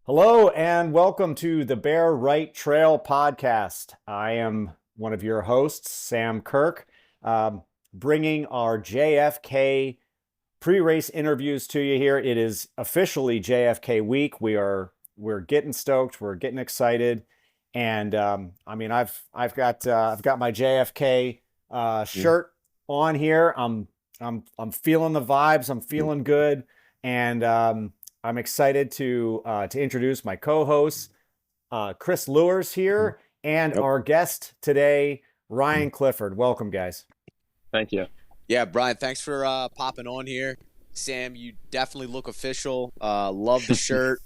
Hello and welcome to the Bear Right Trail podcast. I am one of your hosts, Sam Kirk, bringing our JFK pre-race interviews to you here. It is officially JFK week. We're getting stoked. We're getting excited, and I've got my JFK shirt on here. I'm feeling the vibes. I'm feeling good, and I'm excited to introduce my co-host, Chris Lewis here, and our guest today, Ryan Clifford. Welcome, guys. Thank you. Yeah, Brian, thanks for popping on here. Sam, you definitely look official. Love the shirt.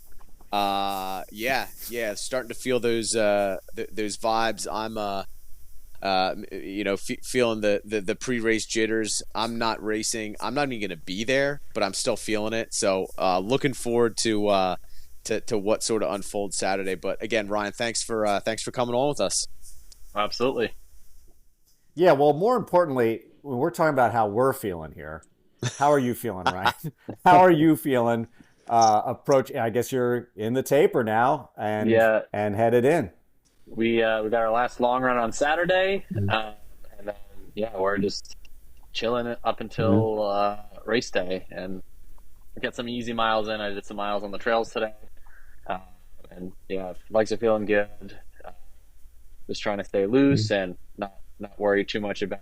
Yeah, starting to feel those vibes. I'm feeling the pre-race jitters. I'm not racing. I'm not even going to be there, but I'm still feeling it. So looking forward to what sort of unfolds Saturday. But again, Ryan, thanks for coming on with us. Absolutely. Yeah, well, more importantly, when we're talking about how we're feeling here, how are you feeling, Ryan? How are you feeling? Approach. I guess you're in the taper now, and headed in. We got our last long run on Saturday, and then we're just chilling up until race day, and we got some easy miles in. I did some miles on the trails today, and legs are feeling good. Just trying to stay loose and not worry too much about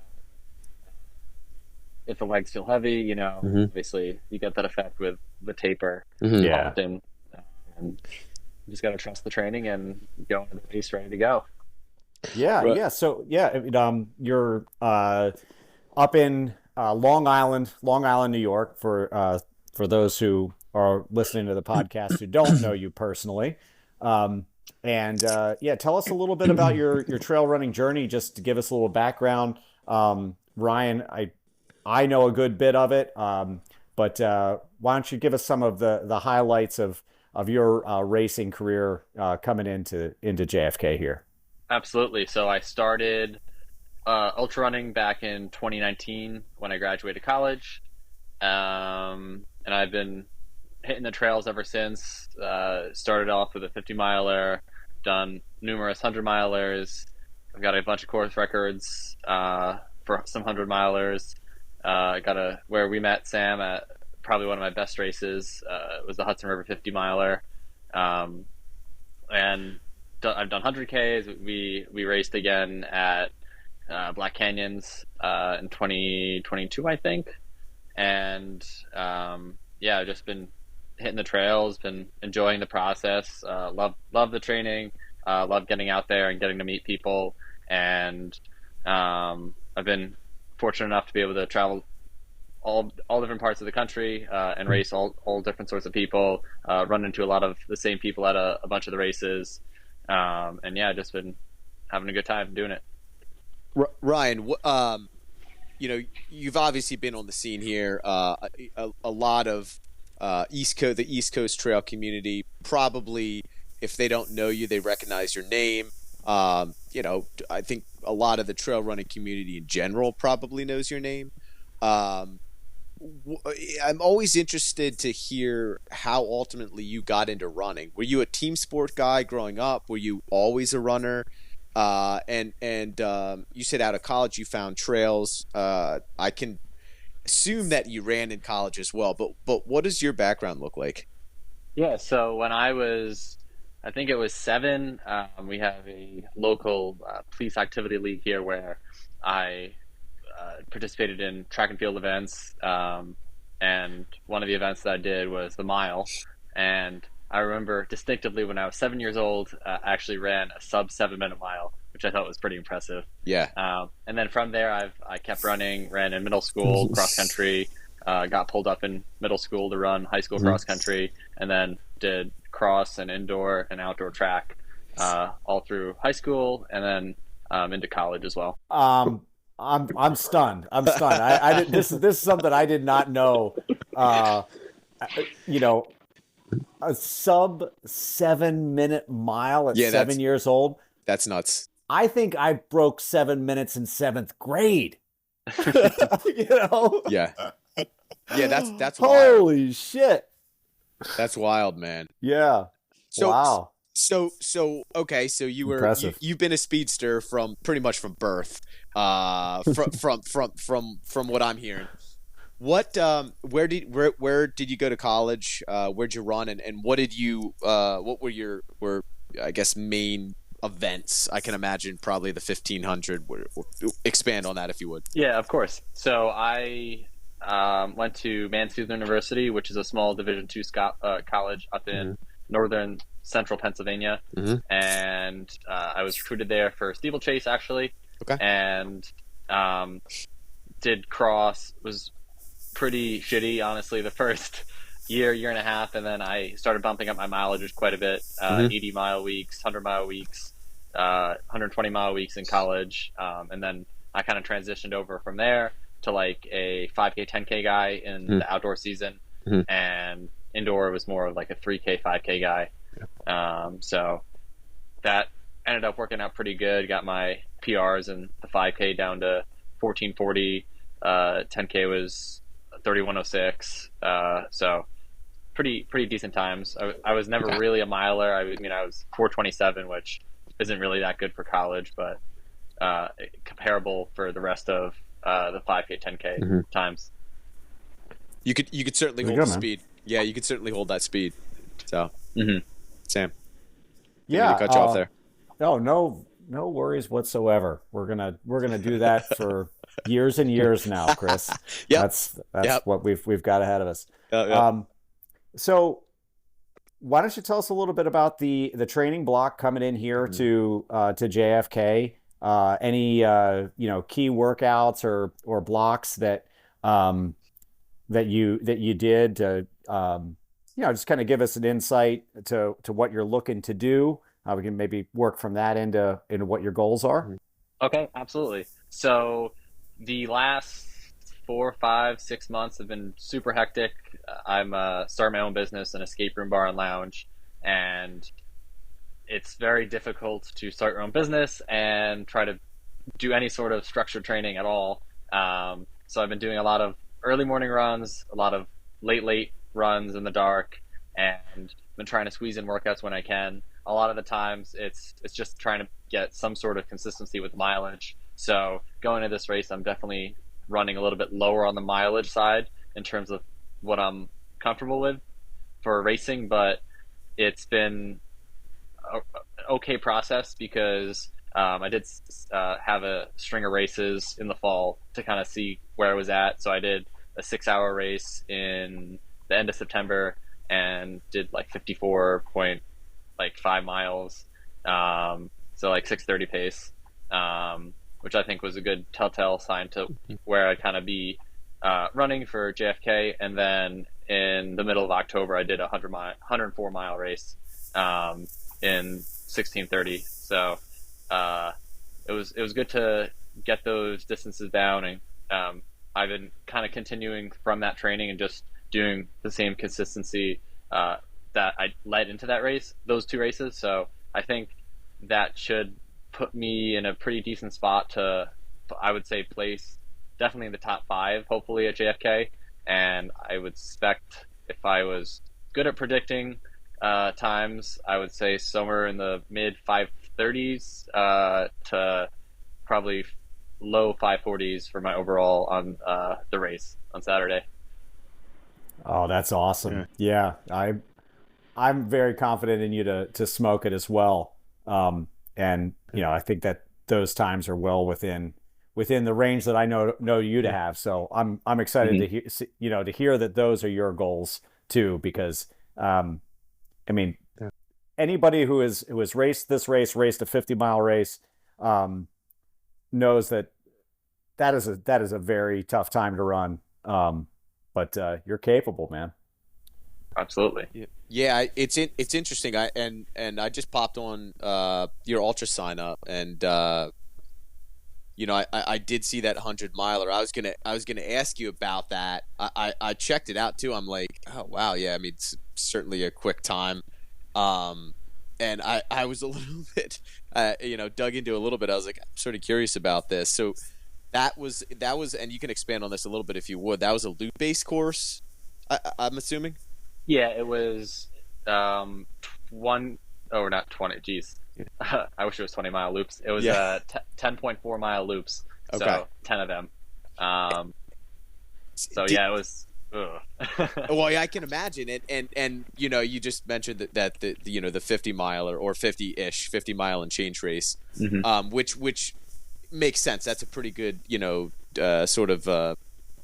if the legs feel heavy. Obviously you get that effect with the taper often, and you just got to trust the training and go into the race ready to go. Yeah. So you're up in Long Island, New York. For those who are listening to the podcast who don't know you personally, tell us a little bit about your trail running journey, just to give us a little background. Ryan, I know a good bit of it, but why don't you give us some of the highlights of your racing career coming into JFK here? Absolutely. So I started ultra running back in 2019 when I graduated college, and I've been hitting the trails ever since. Started off with a 50-miler, done numerous 100-milers. I've got a bunch of course records for some 100-milers. Where we met Sam at probably one of my best races. It was the Hudson River 50-miler. And I've done 100Ks. We raced again at Black Canyons in 2022, I think. And I've just been hitting the trails, been enjoying the process. Love the training. Love getting out there and getting to meet people. And I've been fortunate enough to be able to travel all different parts of the country and race all different sorts of people, run into a lot of the same people at a bunch of the races, just been having a good time doing it. Ryan, you've obviously been on the scene here. A lot of the East Coast trail community, probably if they don't know you, they recognize your name. I think a lot of the trail running community in general probably knows your name. I'm always interested to hear how ultimately you got into running. Were you a team sport guy growing up? Were you always a runner? And you said out of college you found trails. I can assume that you ran in college as well, but what does your background look like? Yeah, so when I think it was 7, we have a local police activity league here where I participated in track and field events, and one of the events that I did was the mile. And I remember distinctively when I was 7 years old, I actually ran a sub 7-minute mile, which I thought was pretty impressive. Yeah. And then from there, I kept running, ran in middle school, cross country, got pulled up in middle school to run high school cross country, and then did cross and indoor and outdoor track all through high school, and then into college as well. I'm stunned. I did, this is something I did not know. A sub 7-minute mile at 7 years old. That's nuts. I think I broke 7 minutes in 7th grade. Yeah. Yeah, that's holy wild. Shit. That's wild, man. Yeah. So Wow. okay, so Impressive. you've been a speedster from pretty much from birth. From what I'm hearing. What where did you go to college? Where'd you run, and what were your I guess main events? I can imagine probably the 1500. Expand on that if you would. Yeah, of course. So I went to Mansfield University, which is a small Division two college up in northern central Pennsylvania, and I was recruited there for steeplechase actually, Okay. and did cross. Was pretty shitty, honestly, the first year and a half, and then I started bumping up my mileage quite a bit. 80-mile weeks, 100-mile weeks, 120-mile weeks in college, and then I kind of transitioned over from there to like a 5K, 10K guy in the outdoor season, and indoor was more of like a 3K, 5K guy. So that ended up working out pretty good. Got my PRs in the 5K down to 1440. 10K was 3106. So pretty decent times. I was never really a miler. I was 427, which isn't really that good for college, but comparable for the rest of the 5K, 10K times. You could certainly hold the speed. Yeah, you could certainly hold that speed. So, Sam. Yeah, cut you off there. No worries whatsoever. We're gonna do that for years and years now, Chris. That's what we've got ahead of us. So why don't you tell us a little bit about the training block coming in here to JFK? Any key workouts or blocks that you did to just kind of give us an insight to what you're looking to do. We can maybe work from that into what your goals are. Okay, absolutely. So the last 4, 5, 6 months have been super hectic. I'm starting my own business, an escape room bar and lounge, and it's very difficult to start your own business and try to do any sort of structured training at all. So I've been doing a lot of early morning runs, a lot of late runs in the dark, and been trying to squeeze in workouts when I can. A lot of the times it's just trying to get some sort of consistency with mileage. So going into this race, I'm definitely running a little bit lower on the mileage side in terms of what I'm comfortable with for racing, but it's been an okay process because I did have a string of races in the fall to kind of see where I was at. So I did a 6-hour race in the end of September and did like 54.5 miles, so like 6:30 pace, which I think was a good telltale sign to where I'd kind of be running for JFK. And then in the middle of October, I did a 104-mile race in 16:30. So it was good to get those distances down, and I've been kind of continuing from that training and just doing the same consistency that I led into those 2 races. So I think that should put me in a pretty decent spot to, I would say, place definitely in the top 5, hopefully at JFK. And I would expect, if I was good at predicting times, I would say somewhere in the mid 530s to probably low 540s for my overall on the race on Saturday. Oh, that's awesome. Yeah, I'm very confident in you to smoke it as well. And I think that those times are well within the range that I know you to have. So I'm excited to hear that those are your goals too, because anybody who has raced this race, raced a 50-mile race, knows that is a very tough time to run. But you're capable, man. Absolutely. Yeah, it's interesting. I just popped on your ultra sign up, and I did see that 100-miler. I was gonna ask you about that. I checked it out too. I'm like, oh wow, yeah. I mean, it's certainly a quick time. And I was a little bit dug into a little bit. I was like, I'm sort of curious about this. So that was, and you can expand on this a little bit if you would. That was a loop based course, I'm assuming. Yeah, it was or not 20, geez. I wish it was 20-mile loops. It was Yeah. 10.4-mile loops, Okay. so 10 of them. So Did, yeah, it was. Ugh. well, yeah, I can imagine it, and you just mentioned that the 50 mile or 50-mile and change race, Mhm. which makes sense. That's a pretty good sort of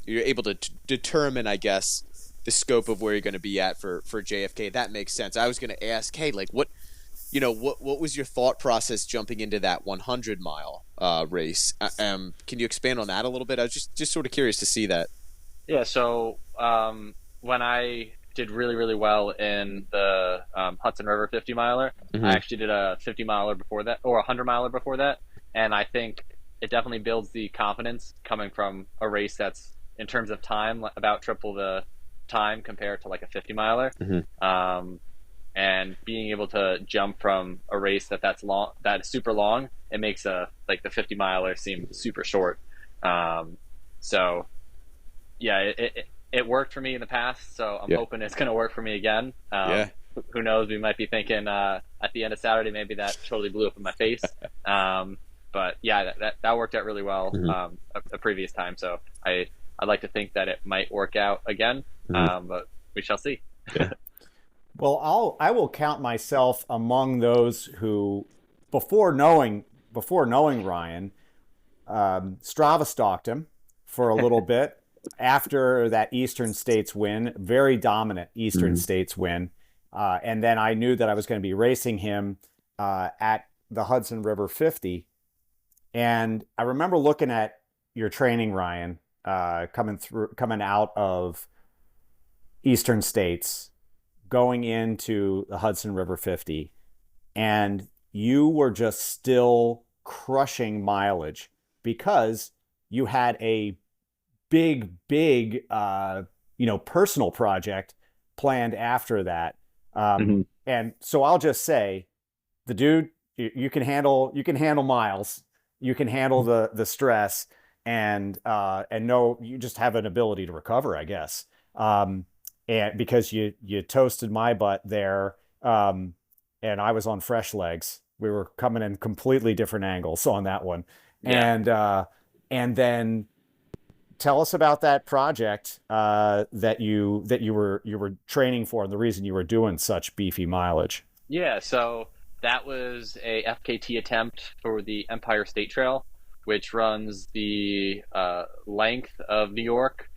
you're able to determine, I guess, the scope of where you're going to be at for JFK. That makes sense. I was going to ask, hey, like what was your thought process jumping into that 100-mile race? Can you expand on that a little bit? I was just sort of curious to see that. Yeah, so when I did really, really well in the Hudson River 50 miler, I Mm-hmm. actually did a 50 miler before that, or a 100 miler before that. And I think it definitely builds the confidence coming from a race that's, in terms of time, about triple the time compared to like a 50 miler. Mm-hmm. And being able to jump from a race that's long, that is super long, it makes the 50 miler seem super short. So yeah, it worked for me in the past, so I'm Yeah. hoping it's going to work for me again. Yeah. Who knows? We might be thinking at the end of Saturday, maybe that totally blew up in my face. But yeah, that worked out really well Mm-hmm. a previous time. So I'd like to think that it might work out again, Mm-hmm. but we shall see. Yeah. Well, I will count myself among those who, before knowing Ryan, Strava stalked him for a little bit after that Eastern States win, very dominant Eastern Mm-hmm. States win, and then I knew that I was going to be racing him at the Hudson River 50, and I remember looking at your training, Ryan, coming out of Eastern States, going into the Hudson River 50, and you were just still crushing mileage because you had a big personal project planned after that. Mm-hmm. And so I'll just say, the dude, you can handle miles, you can handle the stress, and no, you just have an ability to recover, I guess. And because you toasted my butt there, and I was on fresh legs. We were coming in completely different angles on that one, Yeah. and then tell us about that project that you were training for, and the reason you were doing such beefy mileage. Yeah, so that was a FKT attempt for the Empire State Trail, which runs the length of New York,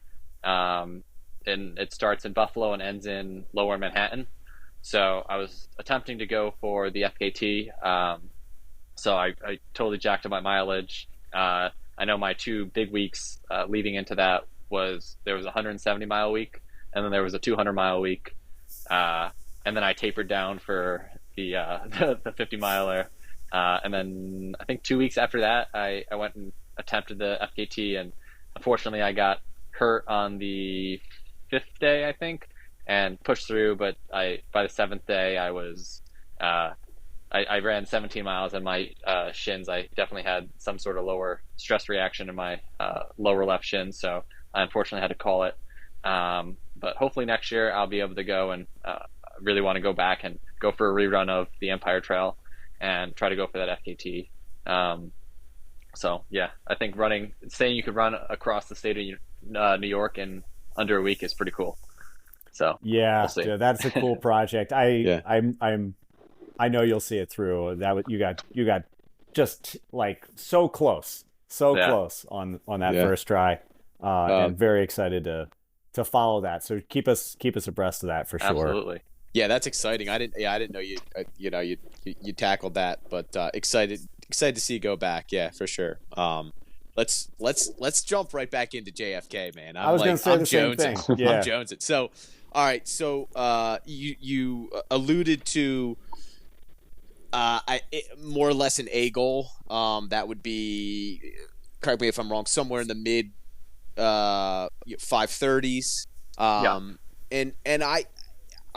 and it starts in Buffalo and ends in Lower Manhattan. So I was attempting to go for the FKT. So I totally jacked up my mileage. I know my two big weeks leading into that there was a 170-mile week, and then there was a 200-mile week, and then I tapered down for the 50 miler, and then I think 2 weeks after that I went and attempted the FKT, and unfortunately I got hurt on the fifth day I think, and pushed through. But by the seventh day I ran 17 miles, and my shins, I definitely had some sort of lower stress reaction in my lower left shin, so I unfortunately had to call it. But hopefully next year I'll be able to go, and really want to go back and go for a rerun of the Empire Trail and try to go for that FKT. So yeah, I think saying you could run across the state of New York in under a week is pretty cool. So we'll Yeah, see. dude, that's a cool project. Yeah. I know you'll see it through. You got just like so close, so Yeah. close on that Yeah. first try, Um, and very excited to follow that. So keep us abreast of that for sure. Absolutely. Yeah, that's exciting. I didn't know you tackled that, but excited to see you go back. Yeah, for sure. Let's jump right back into JFK, man. I was going to say I'm the same thing. jonesing. Yeah. I'm jonesing. So, all right. So, you alluded to more or less an A goal. That would be, correct me if I'm wrong, somewhere in the mid 530s. And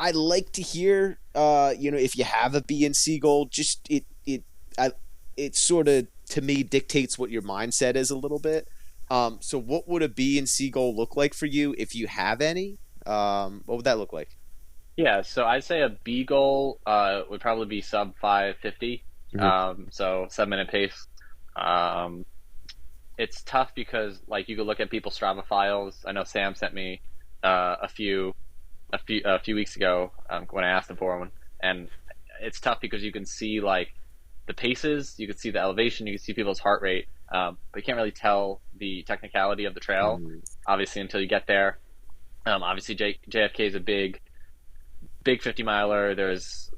I like to hear, if you have a B and C goal, just it sort of, to me, dictates what your mindset is a little bit. So what would a B and C goal look like for you if you have any? What would that look like? Yeah, so I'd say a B goal would probably be sub 550. Hmm. So 7 minute pace. Um, it's tough because like you could look at people's Strava files. I know Sam sent me a few weeks ago when I asked him for one, and it's tough because you can see like the paces, you can see the elevation, you can see people's heart rate, but you can't really tell the technicality of the trail, Hmm. obviously, until you get there. Obviously, JFK is a big 50 miler. There's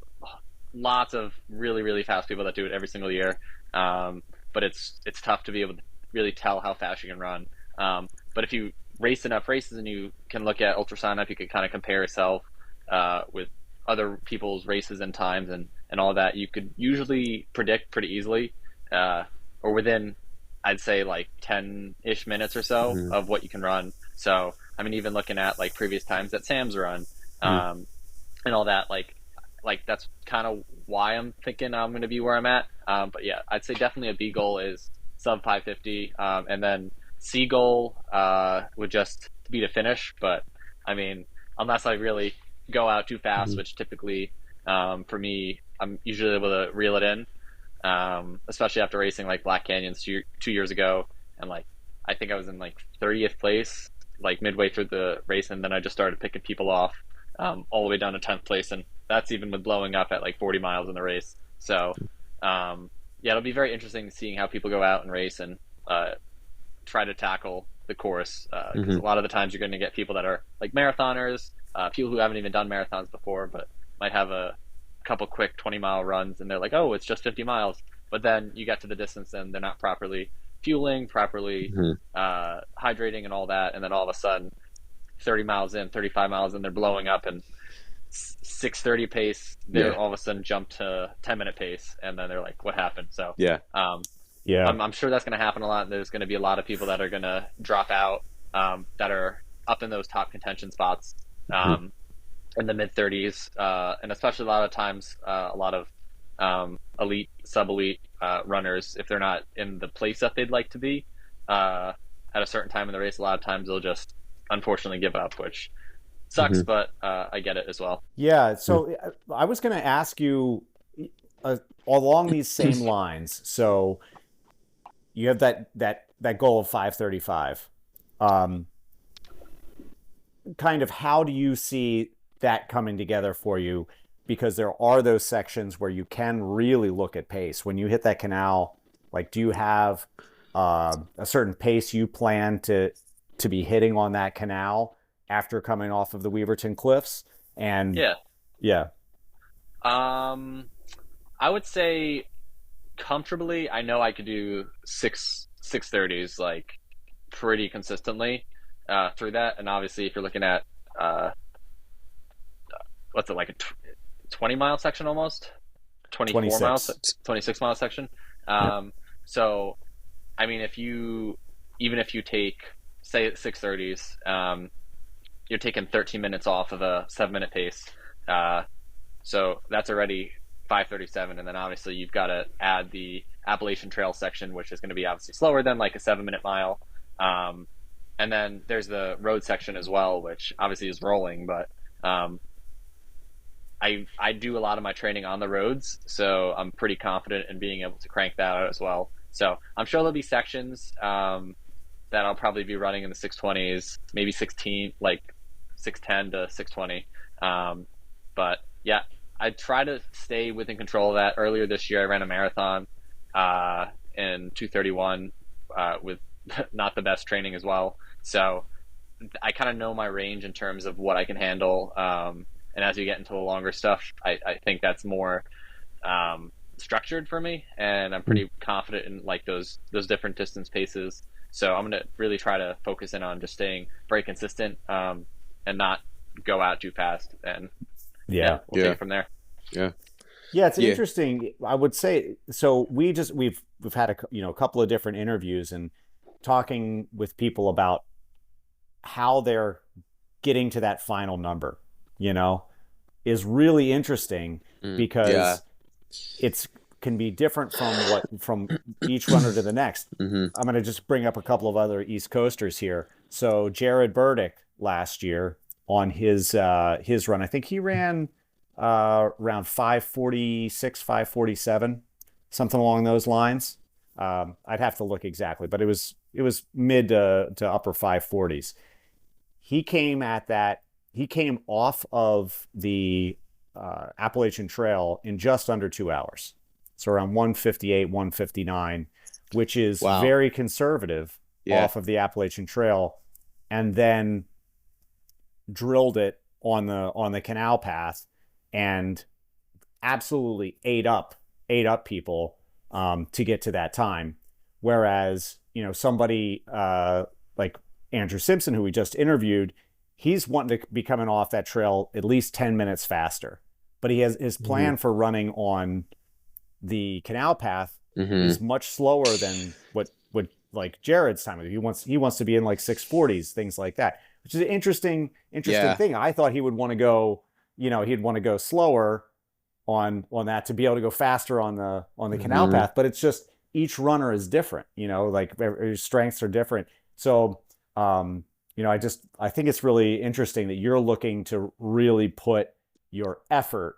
lots of really really fast people that do it every single year, but it's tough to be able to really tell how fast you can run. But if you race enough races and you can look at ultrasign up, you can kind of compare yourself with other people's races and times and all that. You could usually predict pretty easily, or within, I'd say like 10-ish minutes or so Hmm. of what you can run. So I mean, even looking at like previous times that Sam's run, Hmm. um, and all that, like that's kind of why I'm thinking I'm going to be where I'm at. But yeah, I'd say definitely a B goal is sub 550, and then C goal would just be to finish. But I mean, unless I really go out too fast, Hmm. which typically for me, I'm usually able to reel it in, especially after racing like Black Canyons 2 years ago, and like I think I was in like 30th place like midway through the race, and then I just started picking people off all the way down to 10th place, and that's even with blowing up at like 40 miles in the race. So yeah, it'll be very interesting seeing how people go out and race and try to tackle the course, because Hmm. a lot of the times you're going to get people that are like marathoners, people who haven't even done marathons before, but might have a couple quick 20-mile runs, and they're like, oh, it's just 50 miles. But then you get to the distance and they're not properly fueling, properly Hmm. hydrating, and all that. And then all of a sudden, 30 miles in, 35 miles in, they're blowing up, and 6:30 pace, they're Yeah. all of a sudden jump to 10-minute pace, and then they're like, what happened? So Yeah. um, Yeah. I'm sure that's going to happen a lot. There's going to be a lot of people that are going to drop out, that are up in those top contention spots, Hmm. um, in the mid 30s, and especially a lot of times, a lot of elite, sub elite runners, if they're not in the place that they'd like to be at a certain time in the race, a lot of times they'll just unfortunately give up, which sucks, Hmm. but I get it as well. Yeah. So I was going to ask you uh, along these same lines. So you have that goal of 535. Um, Kind of how do you see that coming together for you? Because there are those sections where you can really look at pace. When you hit that canal, like, do you have a certain pace you plan to be hitting on that canal after coming off of the Weaverton Cliffs? And Yeah. yeah, Um, I would say comfortably, I know I could do 6:30s like pretty consistently through that. And obviously, if you're looking at uh, what's it like a 20-mile section almost, 24 miles, 26. 26-mile section. Yep. Um, so I mean, even if you take say 6:30s, you're taking 13 minutes off of a 7-minute pace. Uh, so that's already 5:37, and then obviously you've got to add the Appalachian Trail section, which is going to be obviously slower than like a 7-minute mile. Um, and then there's the road section as well, which obviously is rolling, but um, I do a lot of my training on the roads, so I'm pretty confident in being able to crank that out as well. So I'm sure there'll be sections that I'll probably be running in the 620s, maybe 16, like 610 to 620. But yeah, I try to stay within control of that. Earlier this year, I ran a marathon in 231 with not the best training as well. So I kind of know my range in terms of what I can handle. And as you get into the longer stuff, I think that's more structured for me, and I'm pretty confident in like those different distance paces. So I'm gonna really try to focus in on just staying very consistent, and not go out too fast. And yeah, Yeah. we'll take Yeah. it from there. Yeah. Yeah, it's Yeah. interesting. I would say so. We've had a couple of different interviews and talking with people about how they're getting to that final number. You know, is really interesting Mm. Yeah. because it's can be different from each runner to the next. Hmm. I'm going to just bring up a couple of other East Coasters here. So Jared Burdick last year on his run. I think he ran around 5:46, 5:47, something along those lines. I'd have to look exactly, but it was mid to upper 5:40s. He came at that. He came off of the Appalachian Trail in just under 2 hours, so around 1:58, 1:59, which is very conservative off of the Appalachian Trail, and then drilled it on the canal path and absolutely ate up people to get to that time. Whereas, somebody like Andrew Simpson, who we just interviewed, he's wanting to be coming off that trail at least 10 minutes faster. But he has his plan for running on the canal path is much slower than what like Jared's time. He wants to be in like 6:40s, things like that, which is an interesting thing. I thought he would want to go, he'd want to go slower on that to be able to go faster on the canal path. But it's just each runner is different, like their strengths are different. So, I think it's really interesting that you're looking to really put your effort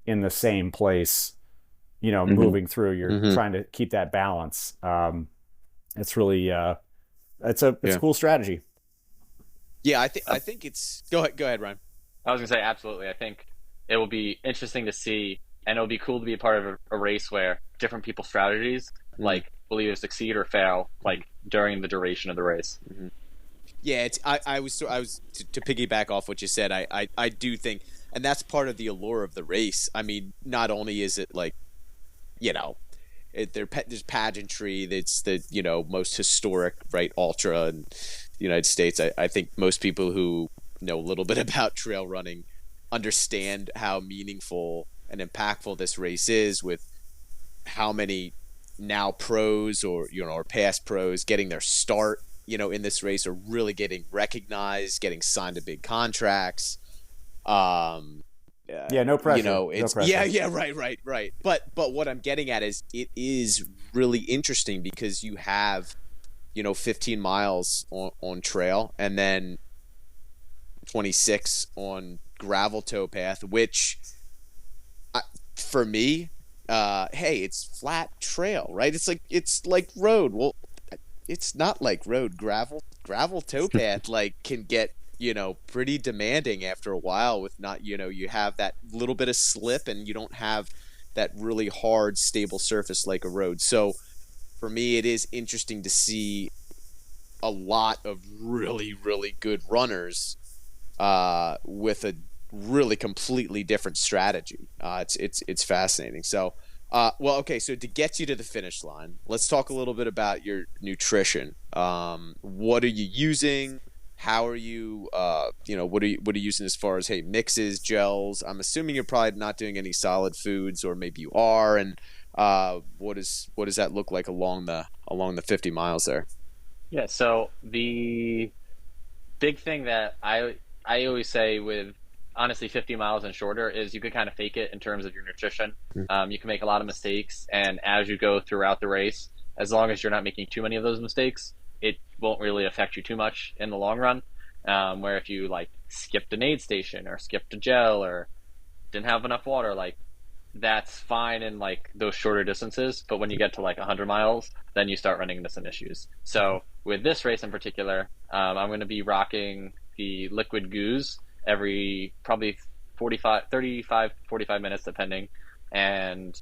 in the same place, moving through. You're trying to keep that balance. It's really, it's a cool strategy. Yeah, I think it's. Go ahead, Ryan. I was gonna say absolutely. I think it will be interesting to see, and it'll be cool to be a part of a race where different people's strategies like will either succeed or fail, like during the duration of the race. Yeah, I was to piggyback off what you said. I do think, and that's part of the allure of the race. I mean, not only is it like, there's pageantry. That's the most historic ultra in the United States. I think most people who know a little bit about trail running understand how meaningful and impactful this race is, with how many now pros or past pros getting their start in this race, are really getting recognized, getting signed to big contracts. No pressure. No pressure. Right. But what I'm getting at is it is really interesting because you have 15 miles on trail and then 26 on gravel towpath, which for me, hey, it's flat trail, right? It's like road. Well, it's not like road. Gravel towpath can get pretty demanding after a while, with not you have that little bit of slip and you don't have that really hard stable surface like a road. So for me, it is interesting to see a lot of really, really good runners with a really completely different strategy. It's fascinating. So okay, so to get you to the finish line, let's talk a little bit about your nutrition. What are you using? How are you, what are you using as far as, mixes, gels? I'm assuming you're probably not doing any solid foods, or maybe you are. And what does that look like along the 50 miles there? Yeah. So the big thing that I always say with, honestly, 50 miles and shorter is you could kind of fake it in terms of your nutrition. You can make a lot of mistakes, and as you go throughout the race, as long as you're not making too many of those mistakes, it won't really affect you too much in the long run. Where if you skipped an aid station or skipped a gel or didn't have enough water, that's fine in those shorter distances. But when you get to 100 miles, then you start running into some issues. So with this race in particular, I'm going to be rocking the liquid goos every probably 35, 45 minutes, depending, and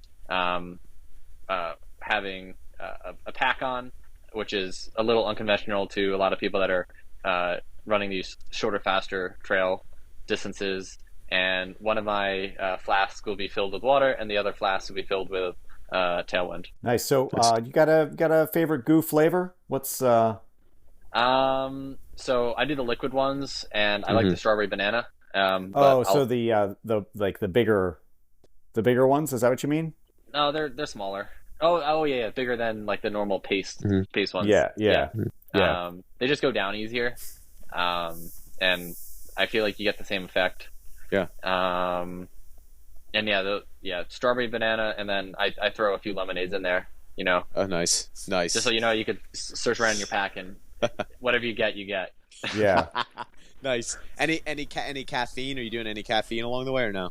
having a pack on, which is a little unconventional to a lot of people that are running these shorter, faster trail distances. And one of my flasks will be filled with water, and the other flask will be filled with Tailwind. Nice. So you got a favorite goo flavor? What's So I do the liquid ones, and I like the strawberry banana. So the bigger ones? Is that what you mean? No, they're smaller. Oh yeah, bigger than the normal paste ones. Yeah. They just go down easier, and I feel like you get the same effect. Yeah. And strawberry banana, and then I throw a few lemonades in there. Oh, nice. Just so you could search around in your pack, and whatever you get, you get. Yeah. Nice. Any caffeine? Are you doing any caffeine along the way or no?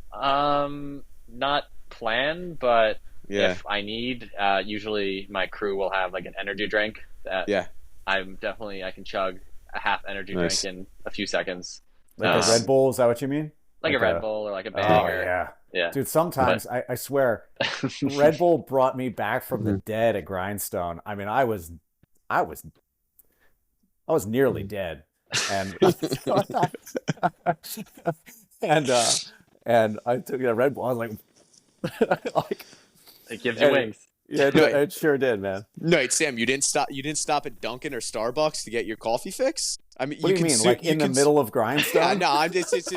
Not planned, but Yeah. if I need, usually my crew will have like an energy drink that Yeah. I can chug a half energy Nice. drink in a few seconds. Like Nice. a Red Bull, is that what you mean? Like a Red Bull or like a Oh Bang or yeah. yeah. Dude, sometimes I swear Red Bull brought me back from the dead at Grindstone. I mean, I was nearly dead. And and and I took a Red Bull. I was like It gives you wings. Yeah, it sure did, man. No, wait, Sam, you didn't stop. You didn't stop at Dunkin' or Starbucks to get your coffee fix. I mean, What do you mean? Like in the middle of Grindstone? No, I'm just it's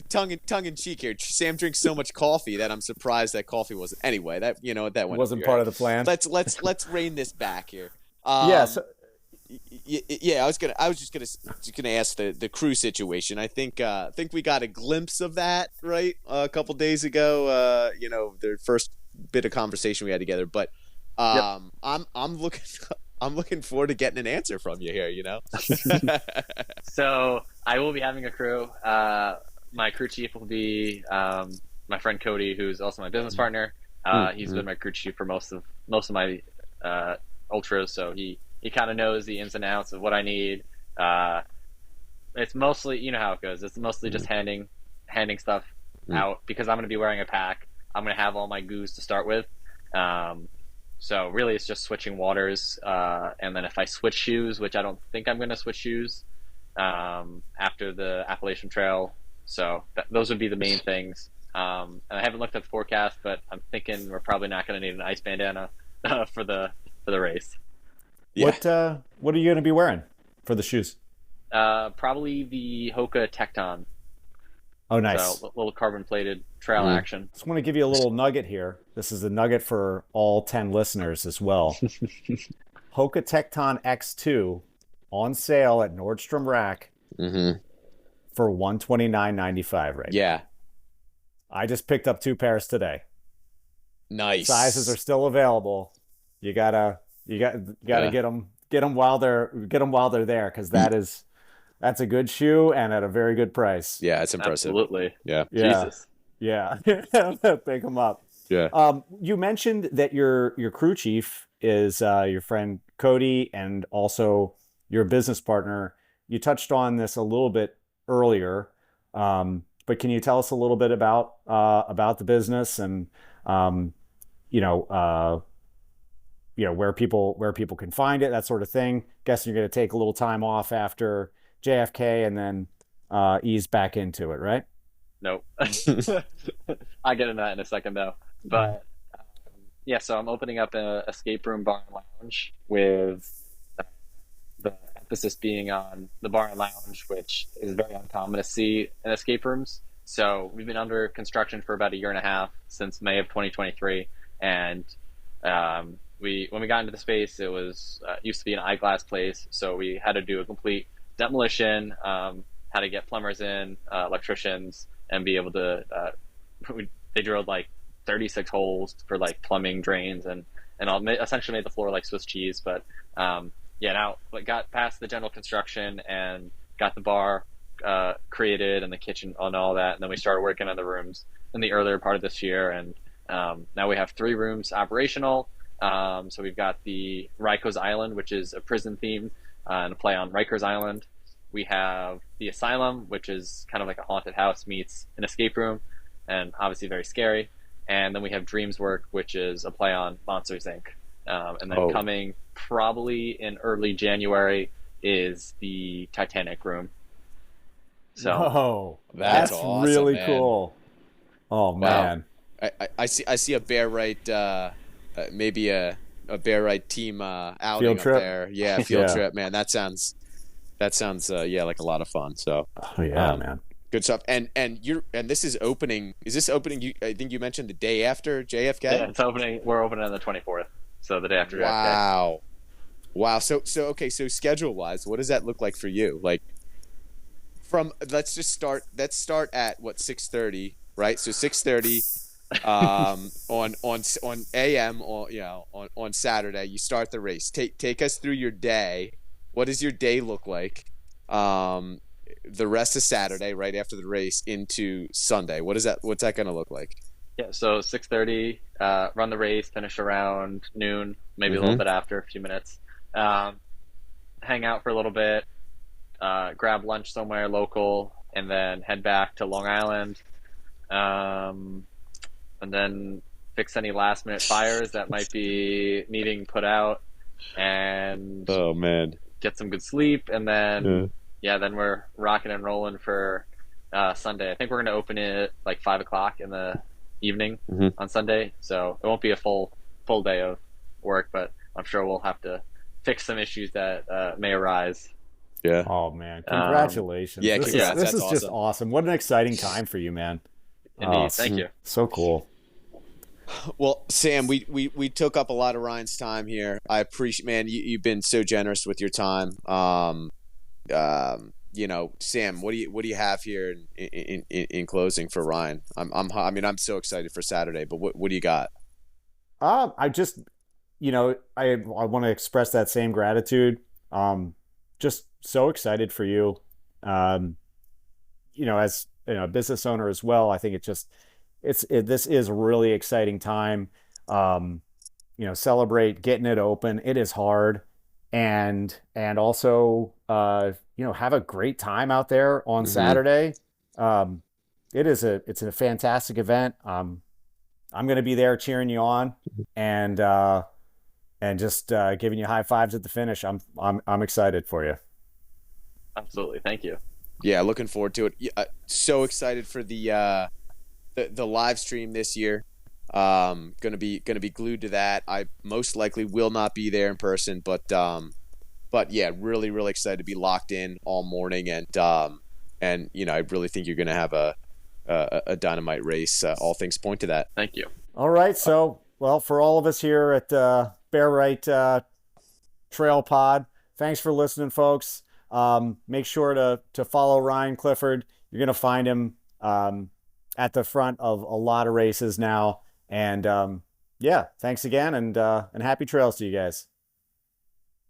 tongue in cheek here. Sam drinks so much coffee that I'm surprised that coffie wasn't. Anyway, that that wasn't part of the plan. Let's rein this back here. Yeah, I was just gonna ask the crew situation. I think we got a glimpse of that right a couple days ago. The first bit of conversation we had together, but I'm looking forward to getting an answer from you here. So I will be having a crew. My crew chief will be my friend Cody, who's also my business partner. He's been my crew chief for most of my ultras, so he kind of knows the ins and outs of what I need. It's mostly, you know how it goes. It's mostly just handing stuff out because I'm going to be wearing a pack. I'm going to have all my goos to start with. So really it's just switching waters. And then if I switch shoes, which I don't think I'm going to switch shoes after the Appalachian Trail. So those would be the main things. And I haven't looked at the forecast, but I'm thinking we're probably not going to need an ice bandana for the race. Yeah. What are you going to be wearing for the shoes? Probably the Hoka Tecton. Oh, nice. So, little carbon plated trail action. Just want to give you a little nugget here. This is a nugget for all 10 listeners as well. Hoka Tecton X2 on sale at Nordstrom Rack for $129.95 right now. Yeah. I just picked up 2 pairs today. Nice. Sizes are still available. You gotta get them while they're there, because that's a good shoe and at a very good price. Yeah, it's impressive. Absolutely. Yeah. Jesus. Yeah. Pick them up. Yeah. You mentioned that your crew chief is your friend Cody and also your business partner. You touched on this a little bit earlier, but can you tell us a little bit about the business and where people can find it, that sort of thing? Guessing you're going to take a little time off after JFK and then ease back into it, right? Nope. I'll get into that in a second though. But so I'm opening up an escape room bar and lounge with the emphasis being on the bar and lounge, which is very uncommon to see in escape rooms. So we've been under construction for about a year and a half, since May of 2023, and when we got into the space, it was used to be an eyeglass place, so we had to do a complete demolition, had to get plumbers in, electricians, and be able to they drilled like 36 holes for like plumbing, drains, and all, essentially made the floor like Swiss cheese. But now got past the general construction and got the bar created and the kitchen and all that, and then we started working on the rooms in the earlier part of this year, and now we have 3 rooms operational. So we've got the Rikers Island, which is a prison theme and a play on Rikers Island. We have the Asylum, which is kind of like a haunted house meets an escape room, and obviously very scary. And then we have Dreams Work, which is a play on Monsters Inc. And then coming probably in early January is the Titanic room. So that's awesome, really man. Cool. Oh man, I see a bear right. Maybe a bear right team outing field trip up there. Yeah, field trip, man. That sounds like a lot of fun. So man, good stuff. And this is opening. Is this opening? I think you mentioned the day after JFK. Yeah, it's opening. We're opening on the 24th, so the day after JFK. Wow. So okay. So schedule wise, what does that look like for you? Like, let's start at what, 6:30, right? So 6:30. on AM on Saturday you start the race. Take us through your day. What does your day look like? the rest of Saturday, right after the race, into Sunday. What's that going to look like? Yeah, so 6:30, run the race, finish around noon, maybe a little bit after, a few minutes. Um, Hang out for a little bit, grab lunch somewhere local, and then head back to Long Island. And then fix any last minute fires that might be needing put out, and Oh man, get some good sleep, and then then we're rocking and rolling for Sunday. I think we're going to open it like 5 o'clock in the evening on Sunday, so it won't be a full day of work, but I'm sure we'll have to fix some issues that may arise. Yeah. Oh man, congratulations! Yeah, this is awesome. just awesome. What an exciting time for you, man. Indeed, thank you. So cool. Well, Sam, we took up a lot of Ryan's time here. I appreciate, man. You've been so generous with your time. Sam, what do you have here in closing for Ryan? I'm so excited for Saturday, but what do you got? I just, I want to express that same gratitude. Just so excited for you. As a business owner as well, I think this is a really exciting time. Celebrate getting it open. It is hard, and also have a great time out there on Saturday. It's a fantastic event. I'm going to be there cheering you on, and just giving you high fives at the finish. I'm excited for you. Absolutely, thank you. Yeah, looking forward to it. Yeah, so excited for the live stream this year. Gonna be glued to that. I most likely will not be there in person, but yeah, really excited to be locked in all morning, and I really think you're gonna have a dynamite race. All things point to that. Thank you. All right, so for all of us here at Bear Right Trail Pod, thanks for listening, folks. Make sure to follow Ryan Clifford. You're gonna find him at the front of a lot of races now. And thanks again, and happy trails to you guys.